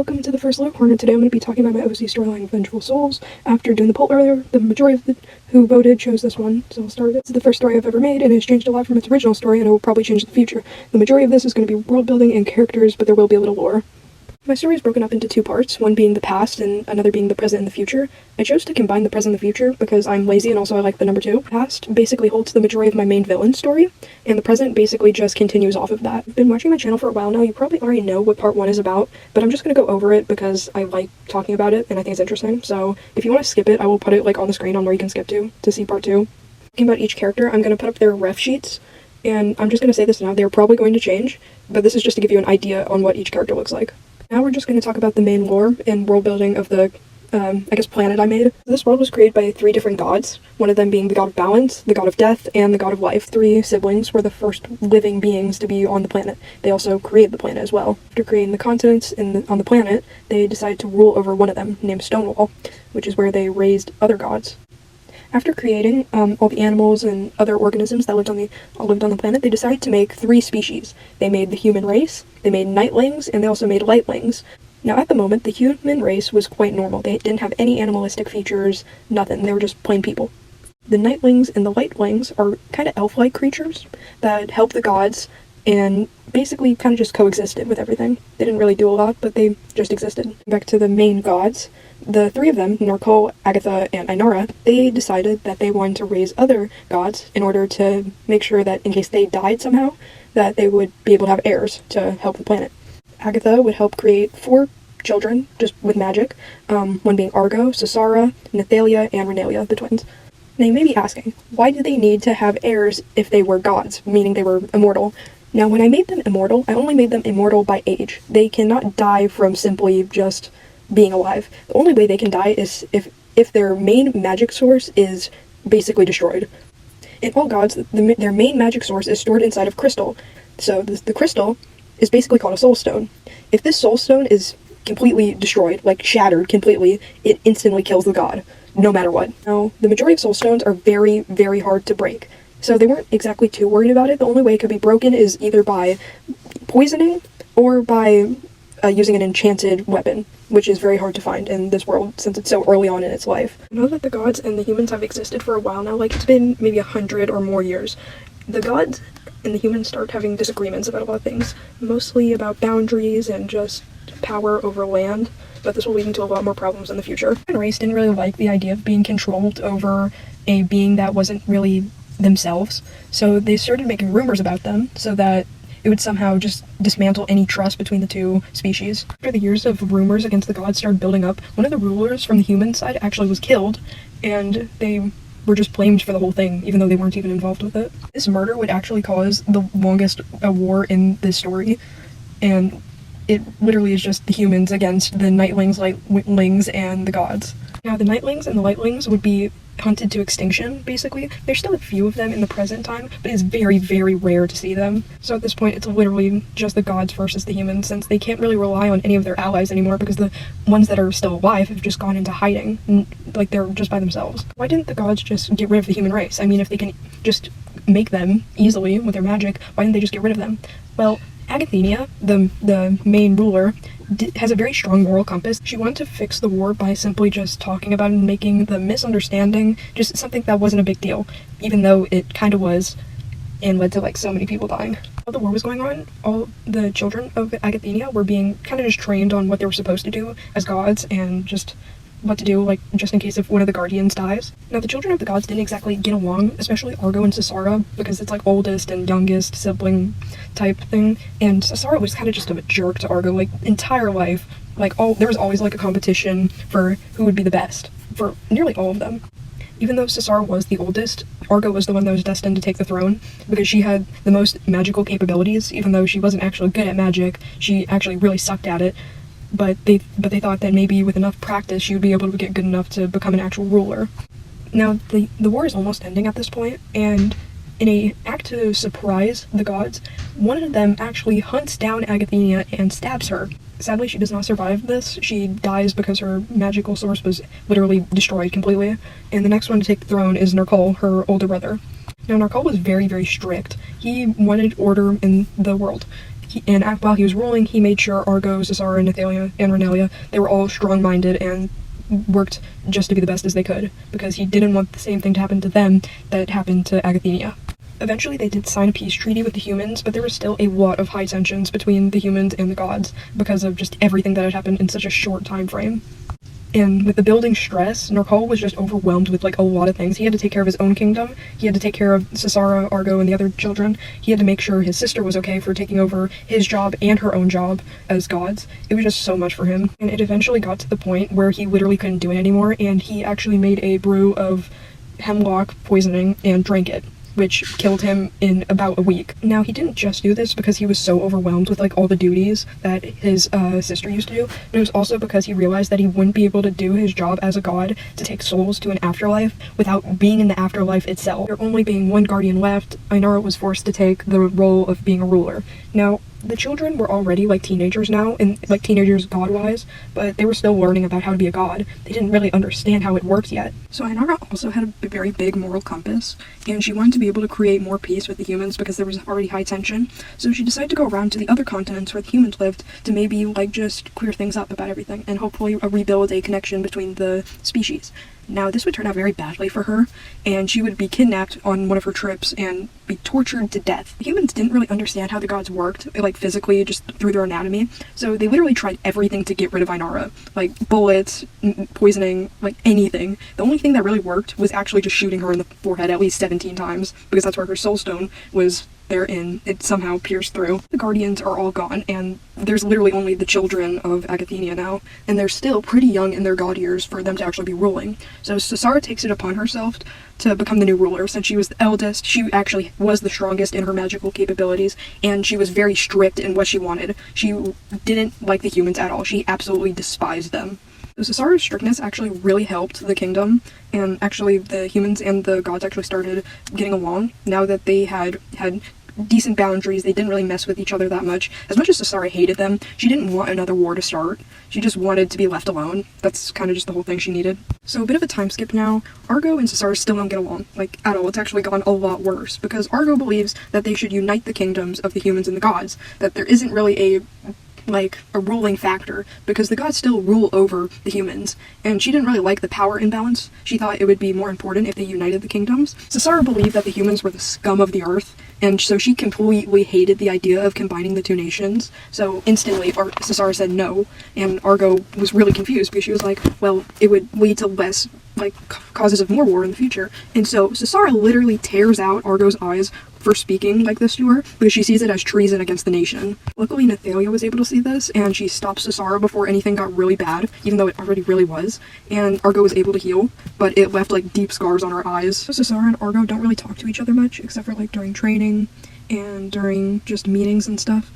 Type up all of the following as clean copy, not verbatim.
welcome to the first look corner. Today I'm going to be talking about my OC storyline, Vengeful Souls. After doing the poll earlier, the majority of who voted chose this one, so I'll start it. This is the first story I've ever made, and it's changed a lot from its original story, and it will probably change in the future. The majority of this is going to be world building and characters, but there will be a little lore. My story is broken up into two parts, one being the past and another being the present and the future. I chose to combine the present and the future because I'm lazy and also I like the number 2. The past basically holds the majority of my main villain story, and the present basically just continues off of that. If you've been watching my channel for a while now, you probably already know what part 1 is about, but I'm just going to go over it because I like talking about it and I think it's interesting. So if you want to skip it, I will put it on the screen on where you can skip to see part 2. Talking about each character, I'm going to put up their ref sheets, and I'm just going to say this now, they're probably going to change, but this is just to give you an idea on what each character looks like. Now we're just going to talk about the main lore and world building of the, planet I made. This world was created by 3 different gods, one of them being the god of balance, the god of death, and the god of life. 3 siblings were the first living beings to be on the planet. They also created the planet as well. After creating the continents on the planet, they decided to rule over one of them, named Stonewall, which is where they raised other gods. After creating all the animals and other organisms that lived on the planet, they decided to make 3 species. They made the human race, they made nightlings, and they also made lightlings. Now at the moment, the human race was quite normal. They didn't have any animalistic features, nothing. They were just plain people. The nightlings and the lightlings are kind of elf-like creatures that help the gods and basically kind of just coexisted with everything. They didn't really do a lot, but they just existed. Back to the main gods. The 3 of them, Norkul, Agatha, and Ainara, they decided that they wanted to raise other gods in order to make sure that in case they died somehow, that they would be able to have heirs to help the planet. Agatha would help create 4 children, just with magic, one being Argo, Sasara, Nathalia, and Renalia, the twins. Now you may be asking, why did they need to have heirs if they were gods, meaning they were immortal? Now when I made them immortal, I only made them immortal by age. They cannot die from simply just being alive. The only way they can die is if their main magic source is basically destroyed. In all gods, their main magic source is stored inside of crystal. So the crystal is basically called a soul stone. If this soul stone is completely destroyed, like shattered completely, it instantly kills the god, no matter what. Now, the majority of soul stones are very, very hard to break. So they weren't exactly too worried about it. The only way it could be broken is either by poisoning or by using an enchanted weapon, which is very hard to find in this world since it's so early on in its life. I know that the gods and the humans have existed for a while now, like it's been maybe 100 or more years. The gods and the humans start having disagreements about a lot of things, mostly about boundaries and just power over land, but this will lead into a lot more problems in the future. The race didn't really like the idea of being controlled over a being that wasn't really themselves, so they started making rumors about them so that it would somehow just dismantle any trust between the 2 species. After the years of rumors against the gods started building up, one of the rulers from the human side actually was killed, and they were just blamed for the whole thing, even though they weren't even involved with it. This murder would actually cause the longest war in this story, and it literally is just the humans against the nightlings, lightlings, and the gods. Now, the nightlings and the lightlings would be hunted to extinction, basically. There's still a few of them in the present time, but it's very, very rare to see them. So at this point, it's literally just the gods versus the humans, since they can't really rely on any of their allies anymore because the ones that are still alive have just gone into hiding, like they're just by themselves. Why didn't the gods just get rid of the human race? I mean, if they can just make them easily with their magic, why didn't they just get rid of them? Well, Agathenia, the main ruler, has a very strong moral compass. She wanted to fix the war by simply just talking about it and making the misunderstanding just something that wasn't a big deal, even though it kind of was, and led to so many people dying. While the war was going on, all the children of Agathenia were being kind of just trained on what they were supposed to do as gods and just what to do, just in case if one of the guardians dies. Now, the children of the gods didn't exactly get along, especially Argo and Sasara, because it's oldest and youngest sibling type thing, and Sasara was kind of just a jerk to Argo, entire life. There was always a competition for who would be the best, for nearly all of them. Even though Sasara was the oldest, Argo was the one that was destined to take the throne, because she had the most magical capabilities. Even though she wasn't actually good at magic, she actually really sucked at it. But they thought that maybe with enough practice she would be able to get good enough to become an actual ruler. Now, the war is almost ending at this point, and in an act to surprise the gods, one of them actually hunts down Agathenia and stabs her. Sadly, she does not survive this. She dies because her magical source was literally destroyed completely, and the next one to take the throne is Norkul, her older brother. Now, Norkul was very, very strict. He wanted order in the world. while he was ruling, he made sure Argo, Cesara, Nathalia, and Renelia, they were all strong-minded and worked just to be the best as they could, because he didn't want the same thing to happen to them that happened to Agathenia. Eventually they did sign a peace treaty with the humans, but there was still a lot of high tensions between the humans and the gods because of just everything that had happened in such a short time frame. And with the building stress, Narkal was just overwhelmed with like a lot of things. He had to take care of his own kingdom, he had to take care of Cesara, Argo, and the other children. He had to make sure his sister was okay for taking over his job and her own job as gods. It was just so much for him. And it eventually got to the point where he literally couldn't do it anymore, and he actually made a brew of hemlock poisoning and drank it, which killed him in about a week. Now, he didn't just do this because he was so overwhelmed with like all the duties that his sister used to do, but it was also because he realized that he wouldn't be able to do his job as a god to take souls to an afterlife without being in the afterlife itself. There only being one guardian left, Ainara was forced to take the role of being a ruler. Now, the children were already like teenagers now, and like teenagers god-wise, but they were still learning about how to be a god. They didn't really understand how it worked yet. So Ainara also had a very big moral compass, and she wanted to be able to create more peace with the humans because there was already high tension. So she decided to go around to the other continents where the humans lived to maybe like just clear things up about everything and hopefully rebuild a connection between the species. Now, this would turn out very badly for her, and she would be kidnapped on one of her trips and be tortured to death. The humans didn't really understand how the gods worked, like physically, just through their anatomy, so they literally tried everything to get rid of Ainara. Like bullets, poisoning, like anything. The only thing that really worked was actually just shooting her in the forehead at least 17 times, because that's where her soul stone was therein. It somehow pierced through. The guardians are all gone, and there's literally only the children of Agathenia now, and they're still pretty young in their god years for them to actually be ruling. So Cesara takes it upon herself to become the new ruler. Since she was the eldest, she actually was the strongest in her magical capabilities, and she was very strict in what she wanted. She didn't like the humans at all. She absolutely despised them. So Cesara's strictness actually really helped the kingdom, and actually the humans and the gods actually started getting along now that they had decent boundaries. They didn't really mess with each other that much. As much as Cesara hated them, she didn't want another war to start. She just wanted to be left alone. That's kind of just the whole thing she needed. So a bit of a time skip now. Argo and Cesara still don't get along, like, at all. It's actually gone a lot worse, because Argo believes that they should unite the kingdoms of the humans and the gods, that there isn't really a ruling factor, because the gods still rule over the humans, and she didn't really like the power imbalance. She thought it would be more important if they united the kingdoms. Cesara believed that the humans were the scum of the earth, and so she completely hated the idea of combining the two nations. So instantly, Cesara said no, and Argo was really confused, because she was like, well, it would lead to less, causes of more war in the future. And so Cesara literally tears out Argo's eyes for speaking like this to her, because she sees it as treason against the nation. Luckily, Nathalia was able to see this, and she stopped Cesara before anything got really bad, even though it already really was, and Argo was able to heal, but it left, deep scars on her eyes. So Cesara and Argo don't really talk to each other much, except for, during training, and during just meetings and stuff.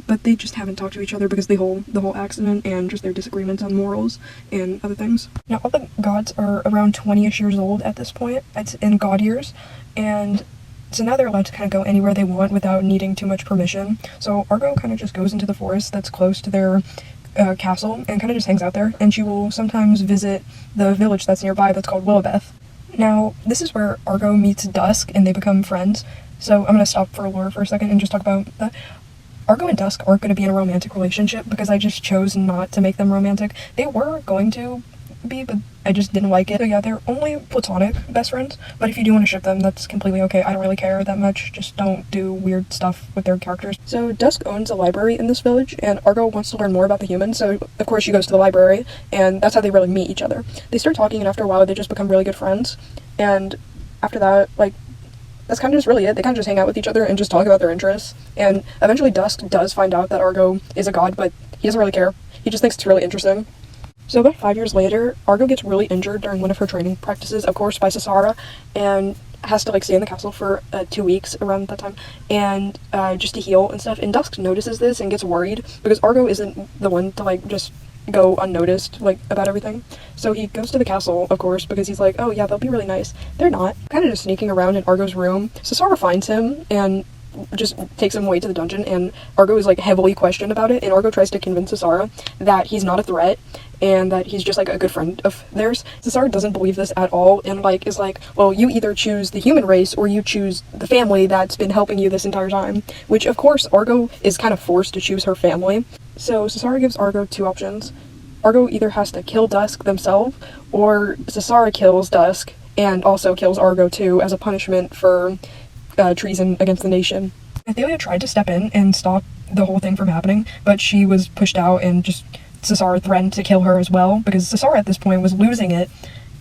But they just haven't talked to each other because the whole accident and just their disagreements on morals and other things. Now, all the gods are around 20-ish years old at this point. It's in god years, and so now they're allowed to kind of go anywhere they want without needing too much permission. So Argo kind of just goes into the forest that's close to their castle and kind of just hangs out there, and she will sometimes visit the village that's nearby that's called Willowbeth. Now, this is where Argo meets Dusk and they become friends. So I'm going to stop for lore for a second and just talk about that. Argo and Dusk aren't going to be in a romantic relationship because I just chose not to make them romantic. They were going to be, but I just didn't like it. So yeah, they're only platonic best friends, but if you do want to ship them, that's completely okay. I don't really care that much. Just don't do weird stuff with their characters. So Dusk owns a library in this village, and Argo wants to learn more about the humans, so of course she goes to the library, and that's how they really meet each other. They start talking, and after a while they just become really good friends, and after that, that's kind of just really it. They kind of just hang out with each other and just talk about their interests. And eventually Dusk does find out that Argo is a god, but he doesn't really care. He just thinks it's really interesting. So about 5 years later, Argo gets really injured during one of her training practices, of course, by Cesara, and has to stay in the castle for 2 weeks around that time, and just to heal and stuff. And Dusk notices this and gets worried, because Argo isn't the one to just go unnoticed, about everything. So he goes to the castle, of course, because he's like, oh yeah, they'll be really nice. They're not. Kind of just sneaking around in Argo's room. Cesara finds him, and just takes him away to the dungeon, and Argo is like heavily questioned about it, and Argo tries to convince Cesara that he's not a threat and that he's just like a good friend of theirs. Cesara doesn't believe this at all, and like is like, well, you either choose the human race or you choose the family that's been helping you this entire time, which of course Argo is kind of forced to choose her family. So Cesara gives Argo two options. Argo either has to kill Dusk themselves, or Cesara kills Dusk and also kills Argo too as a punishment for treason against the nation. Athalia tried to step in and stop the whole thing from happening, but she was pushed out, and just Cesara threatened to kill her as well, because Cesara at this point was losing it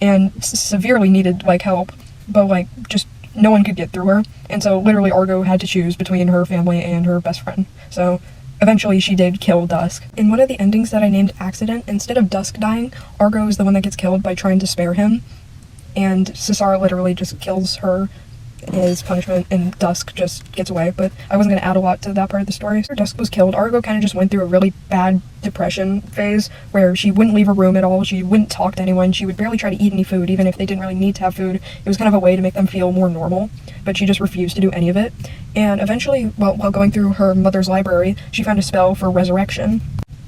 and severely needed like help, but like just no one could get through her, and so literally Argo had to choose between her family and her best friend. So eventually she did kill Dusk. In one of the endings that I named Accident, instead of Dusk dying, Argo is the one that gets killed by trying to spare him, and Cesara literally just kills her as punishment, and Dusk just gets away. But I wasn't going to add a lot to that part of the story. After Dusk was killed, Argo kind of just went through a really bad depression phase where she wouldn't leave her room at all, she wouldn't talk to anyone, she would barely try to eat any food, even if they didn't really need to have food. It was kind of a way to make them feel more normal, but she just refused to do any of it. And eventually, while going through her mother's library, she found a spell for resurrection.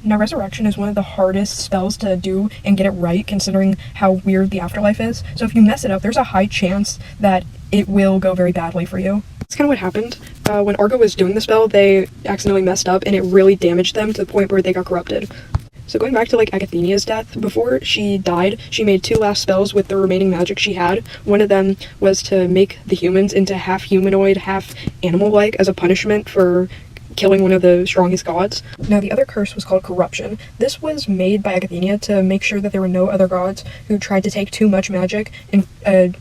Now, resurrection is one of the hardest spells to do and get it right, considering how weird the afterlife is. So if you mess it up, there's a high chance that it will go very badly for you. That's kind of what happened. When Argo was doing the spell, they accidentally messed up, and it really damaged them to the point where they got corrupted. So going back to like Agathenia's death, before she died, she made two last spells with the remaining magic she had. One of them was to make the humans into half humanoid, half animal-like as a punishment for killing one of the strongest gods. Now, the other curse was called corruption. This was made by Agathenia to make sure that there were no other gods who tried to take too much magic and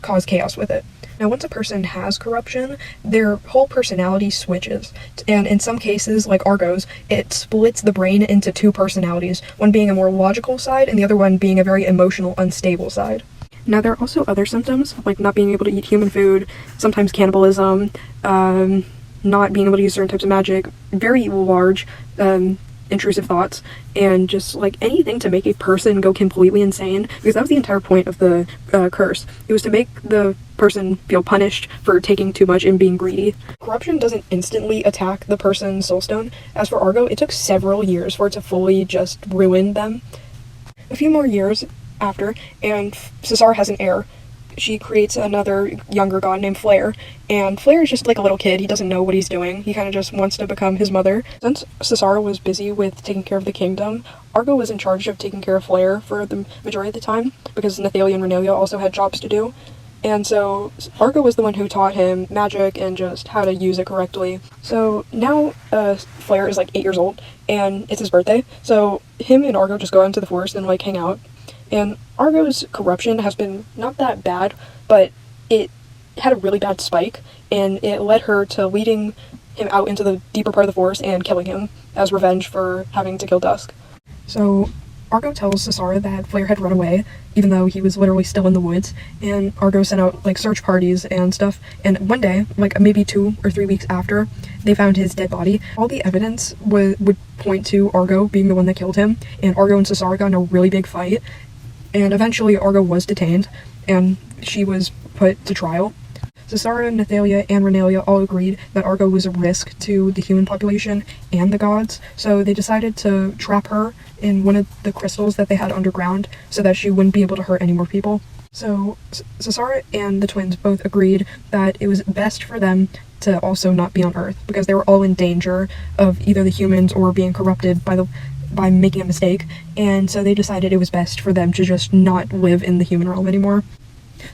cause chaos with it. Now, once a person has corruption, their whole personality switches, and in some cases, like Argo's, it splits the brain into two personalities, one being a more logical side and the other one being a very emotional, unstable side. Now, there are also other symptoms, like not being able to eat human food, sometimes cannibalism, not being able to use certain types of magic, very large, intrusive thoughts, and just like anything to make a person go completely insane, because that was the entire point of the curse. It was to make the person feel punished for taking too much and being greedy. Corruption doesn't instantly attack the person's soulstone. As for Argo, it took several years for it to fully just ruin them. A few more years after, and Cesara has an heir. She creates another younger god named Flare, and Flare is just like a little kid. He doesn't know what he's doing. He kind of just wants to become his mother. Since Cesara was busy with taking care of the kingdom, Argo was in charge of taking care of Flare for the majority of the time, because Nathalia and Renalia also had jobs to do. And so Argo was the one who taught him magic and just how to use it correctly. So now Flare is like 8 years old, and it's his birthday. So him and Argo just go out into the forest and like hang out. And Argo's corruption has been not that bad, but it had a really bad spike, and it led her to leading him out into the deeper part of the forest and killing him as revenge for having to kill Dusk. So Argo tells Cesara that Flare had run away, even though he was literally still in the woods, and Argo sent out like search parties and stuff, and one day, like maybe 2 or 3 weeks after, they found his dead body. All the evidence would point to Argo being the one that killed him, and Argo and Cesara got in a really big fight. And eventually Argo was detained, and she was put to trial. Cesara, Nathalia, and Renalia all agreed that Argo was a risk to the human population and the gods, so they decided to trap her in one of the crystals that they had underground so that she wouldn't be able to hurt any more people. So Cesara and the twins both agreed that it was best for them to also not be on Earth, because they were all in danger of either the humans or being corrupted by making a mistake, and so they decided it was best for them to just not live in the human realm anymore.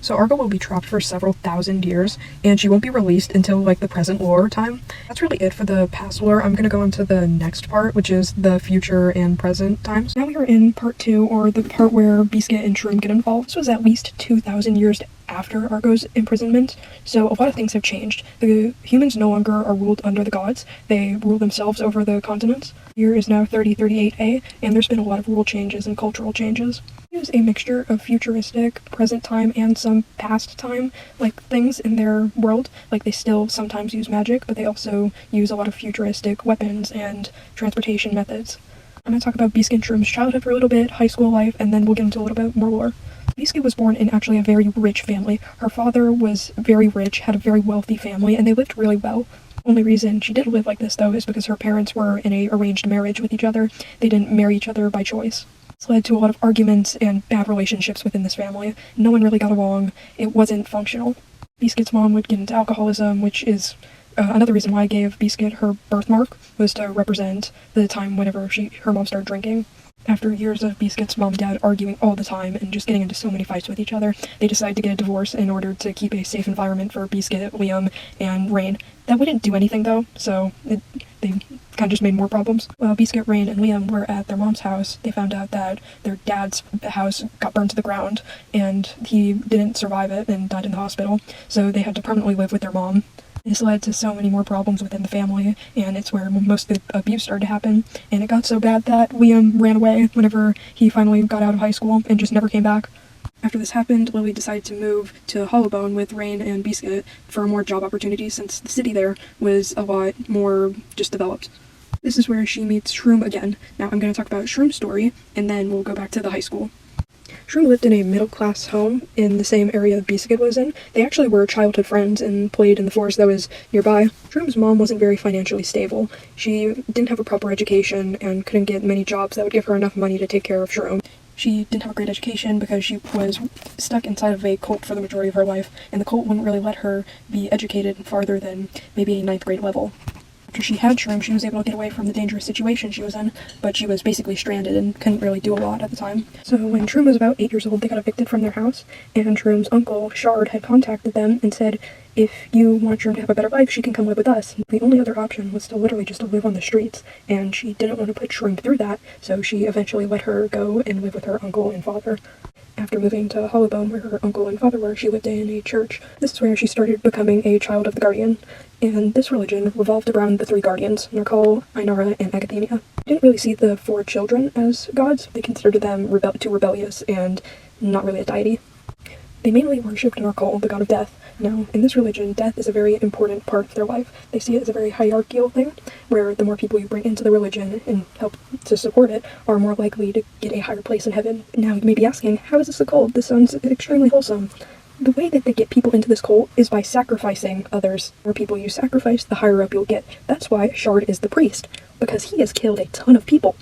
So Argo will be trapped for several thousand years, and she won't be released until like the present lore time. That's really it for the past lore. I'm gonna go into the next part, which is the future and present times. Now we are in part 2, or the part where Biscuit and Shroom get involved. This was at least 2,000 years after Argo's imprisonment, so a lot of things have changed. The humans no longer are ruled under the gods, they rule themselves over the continents. The year is now 3038A, and there's been a lot of rule changes and cultural changes. Use a mixture of futuristic, present time, and some past time, like things in their world. Like they still sometimes use magic, but they also use a lot of futuristic weapons and transportation methods. I'm going to talk about Biscuit and Shroom's childhood for a little bit, high school life, and then we'll get into a little bit more lore. Biscuit was born in actually a very rich family. Her father was very rich, had a very wealthy family, and they lived really well. Only reason she did live like this, though, is because her parents were in a arranged marriage with each other. They didn't marry each other by choice. This led to a lot of arguments and bad relationships within this family. No one really got along. It wasn't functional. Biscuit's mom would get into alcoholism, which is another reason why I gave Biscuit her birthmark, was to represent the time whenever her mom started drinking. After years of Biscuit's mom and dad arguing all the time and just getting into so many fights with each other, they decided to get a divorce in order to keep a safe environment for Biscuit, Liam, and Rain. That wouldn't do anything, though, so they kind of just made more problems. While Biscuit, Rain, and Liam were at their mom's house, they found out that their dad's house got burned to the ground, and he didn't survive it and died in the hospital, so they had to permanently live with their mom. This led to so many more problems within the family, and it's where most of the abuse started to happen. And it got so bad that Liam ran away whenever he finally got out of high school and just never came back. After this happened, Lily decided to move to Hollowbone with Rain and Biscuit for more job opportunities, since the city there was a lot more just developed. This is where she meets Shroom again. Now I'm going to talk about Shroom's story, and then we'll go back to the high school. Shroom lived in a middle-class home in the same area Biscuit was in. They actually were childhood friends and played in the forest that was nearby. Shroom's mom wasn't very financially stable. She didn't have a proper education and couldn't get many jobs that would give her enough money to take care of Shroom. She didn't have a great education because she was stuck inside of a cult for the majority of her life, and the cult wouldn't really let her be educated farther than maybe a 9th grade level. After she had Shroom, she was able to get away from the dangerous situation she was in, but she was basically stranded and couldn't really do a lot at the time. So when Shroom was about 8 years old, they got evicted from their house, and Shroom's uncle, Shard, had contacted them and said, if you want Shroom to have a better life, she can come live with us. The only other option was to literally just to live on the streets, and she didn't want to put Shroom through that, so she eventually let her go and live with her uncle and father. After moving to Hollowbone, where her uncle and father were, she lived in a church. This is where she started becoming a child of the Guardian, and this religion revolved around the 3 guardians, Narkal, Ainara, and Agathenia. They didn't really see the 4 children as gods. They considered them too rebellious and not really a deity. They mainly worshipped Narkal, the god of death. Now, in this religion, death is a very important part of their life. They see it as a very hierarchical thing, where the more people you bring into the religion and help to support it are more likely to get a higher place in heaven. Now, you may be asking, how is this a cult? This sounds extremely wholesome. The way that they get people into this cult is by sacrificing others. The more people you sacrifice, the higher up you'll get. That's why Shard is the priest, because he has killed a ton of people.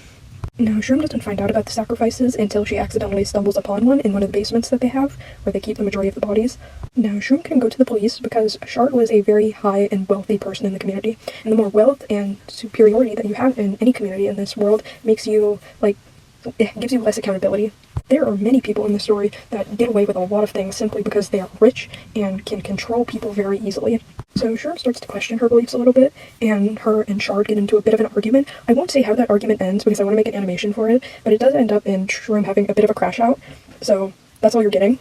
Now, Shroom doesn't find out about the sacrifices until she accidentally stumbles upon one in one of the basements that they have, where they keep the majority of the bodies. Now, Shroom can go to the police because Shard was a very high and wealthy person in the community, and the more wealth and superiority that you have in any community in this world makes you, it gives you less accountability. There are many people in the story that get away with a lot of things simply because they are rich and can control people very easily. So Shroom starts to question her beliefs a little bit, and her and Shard get into a bit of an argument. I won't say how that argument ends because I want to make an animation for it, but it does end up in Shroom having a bit of a crash out, so that's all you're getting.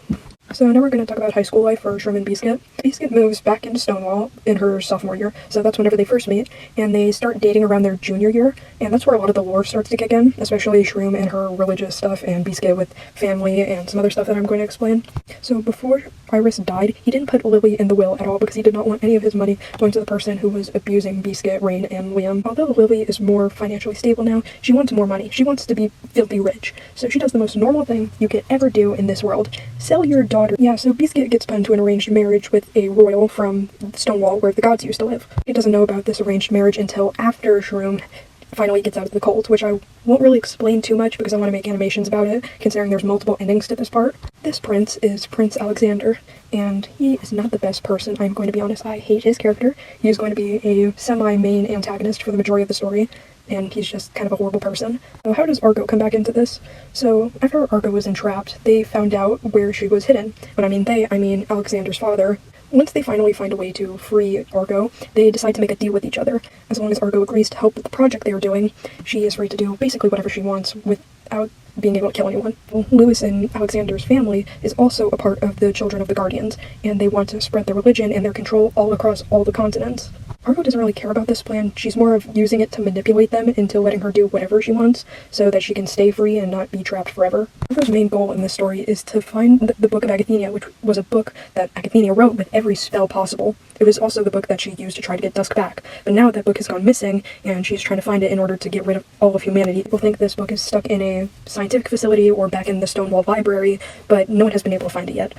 So now we're going to talk about high school life for Shroom and Biscuit. Biscuit moves back into Stonewall in her sophomore year, so that's whenever they first meet, and they start dating around their junior year, and that's where a lot of the lore starts to kick in, especially Shroom and her religious stuff, and Biscuit with family and some other stuff that I'm going to explain. So before Iris died, he didn't put Lily in the will at all because he did not want any of his money going to the person who was abusing Biscuit, Rain, and Liam. Although Lily is more financially stable now, she wants more money. She wants to be filthy rich. So she does the most normal thing you could ever do in this world. Sell your daughter. Yeah, so Biscuit gets put into an arranged marriage with a royal from Stonewall, where the gods used to live. He doesn't know about this arranged marriage until after Shroom finally gets out of the cult, which I won't really explain too much because I want to make animations about it, considering there's multiple endings to this part. This prince is Prince Alexander, and he is not the best person, I'm going to be honest. I hate his character. He is going to be a semi-main antagonist for the majority of the story, and he's just kind of a horrible person. So how does Argo come back into this? So after Argo was entrapped, they found out where she was hidden. When I mean they, I mean Alexander's father. Once they finally find a way to free Argo, they decide to make a deal with each other. As long as Argo agrees to help with the project they are doing, she is free to do basically whatever she wants without being able to kill anyone. Lewis and Alexander's family is also a part of the Children of the Guardians, and they want to spread their religion and their control all across all the continents. Argo doesn't really care about this plan. She's more of using it to manipulate them into letting her do whatever she wants so that she can stay free and not be trapped forever. Argo's main goal in this story is to find the Book of Agathenia, which was a book that Agathenia wrote with every spell possible. It was also the book that she used to try to get Dusk back, but now that book has gone missing, and she's trying to find it in order to get rid of all of humanity. People think this book is stuck in a scientific facility or back in the Stonewall Library, but no one has been able to find it yet.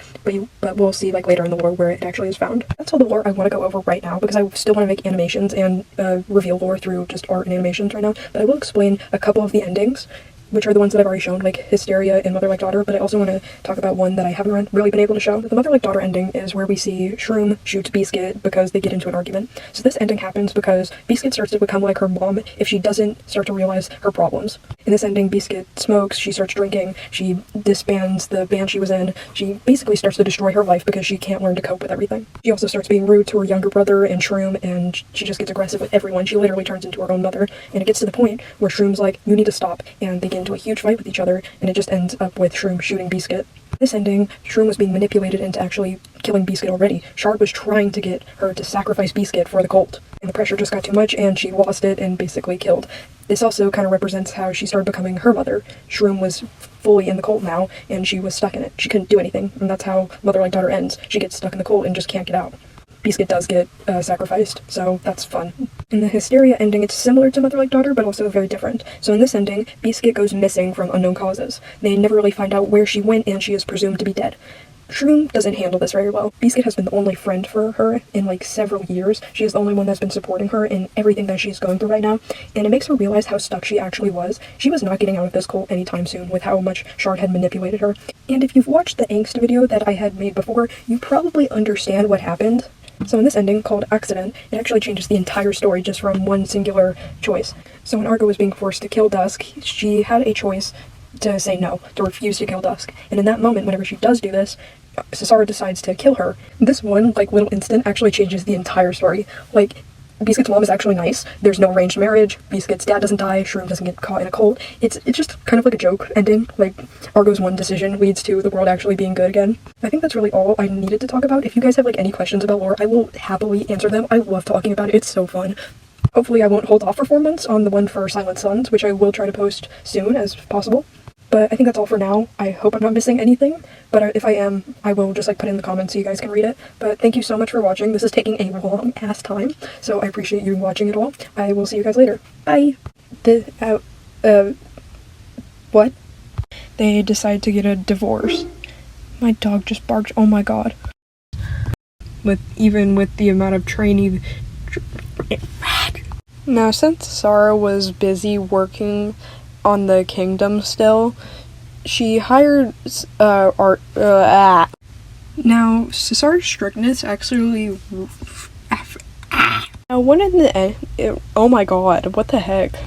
But we'll see later in the lore where it actually is found. That's all the lore I want to go over right now because I still want to make like animations and reveal lore through just art and animations right now, but I will explain a couple of the endings, which are the ones that I've already shown, like Hysteria and Mother Like Daughter, but I also want to talk about one that I haven't really been able to show. The Mother Like Daughter ending is where we see Shroom shoot Biscuit because they get into an argument. So this ending happens because Biscuit starts to become like her mom if she doesn't start to realize her problems. In this ending, Biscuit smokes, she starts drinking, she disbands the band she was in, she basically starts to destroy her life because she can't learn to cope with everything. She also starts being rude to her younger brother and Shroom, and she just gets aggressive with everyone. She literally turns into her own mother, and it gets to the point where Shroom's like, you need to stop, and they get into a huge fight with each other, and it just ends up with Shroom shooting Biscuit. This ending, Shroom was being manipulated into actually killing Biscuit already. Shard was trying to get her to sacrifice Biscuit for the cult, and the pressure just got too much, and she lost it and basically killed. This also kind of represents how she started becoming her mother. Shroom was fully in the cult now, and she was stuck in it. She couldn't do anything, and that's how Mother Like Daughter ends. She gets stuck in the cult and just can't get out. Biscuit does get sacrificed, so that's fun. In the Hysteria ending, it's similar to Mother Like Daughter, but also very different. So in this ending, Biscuit goes missing from unknown causes. They never really find out where she went, and she is presumed to be dead. Shroom doesn't handle this very well. Biscuit has been the only friend for her in like several years. She is the only one that's been supporting her in everything that she's going through right now, and it makes her realize how stuck she actually was. She was not getting out of this cult anytime soon with how much Shard had manipulated her. And if you've watched the angst video that I had made before, you probably understand what happened. So in this ending, called Accident, it actually changes the entire story just from one singular choice. So when Argo was being forced to kill Dusk, she had a choice to say no, to refuse to kill Dusk. And in that moment, whenever she does do this, Cesara decides to kill her. This one, like, little instant actually changes the entire story. Like, Biscuit's mom is actually nice. There's no arranged marriage. Biscuit's dad doesn't die. Shroom doesn't get caught in a cult. It's just kind of like a joke ending. Like, Argo's one decision leads to the world actually being good again. I think that's really all I needed to talk about. If you guys have, like, any questions about lore, I will happily answer them. I love talking about it. It's so fun. Hopefully I won't hold off for 4 months on the one for Silent Suns, which I will try to post soon as possible. But I think that's all for now. I hope I'm not missing anything, but if I am, I will just like put it in the comments so you guys can read it. But thank you so much for watching. This is taking a long ass time, so I appreciate you watching it all. I will see you guys later. Bye! What? They decide to get a divorce. My dog just barked, oh my god. Even with the amount of training. Now, since Sarah was busy working on the kingdom still, she hired Now, Cesar's strictness actually now, when in the end, oh my god, what the heck?